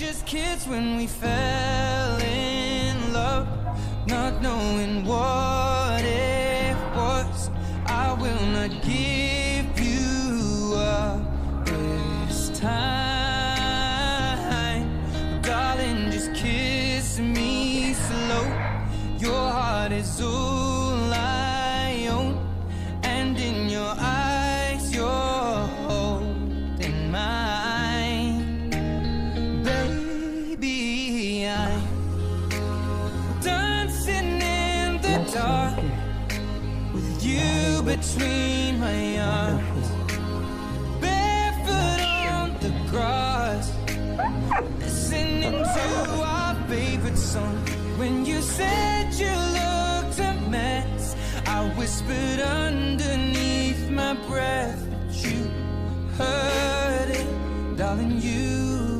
just kids when we fell in love, not knowing what it was. I will not give you up this time, darling, just kiss me slow. Your heart is all I own, and in your eyes you're holding mine. Baby, I'm dancing in the dark with you between my arms, barefoot on the grass, listening to our favorite song. When you said you looked a mess, I whispered underneath my breath, but you heard it, darling, you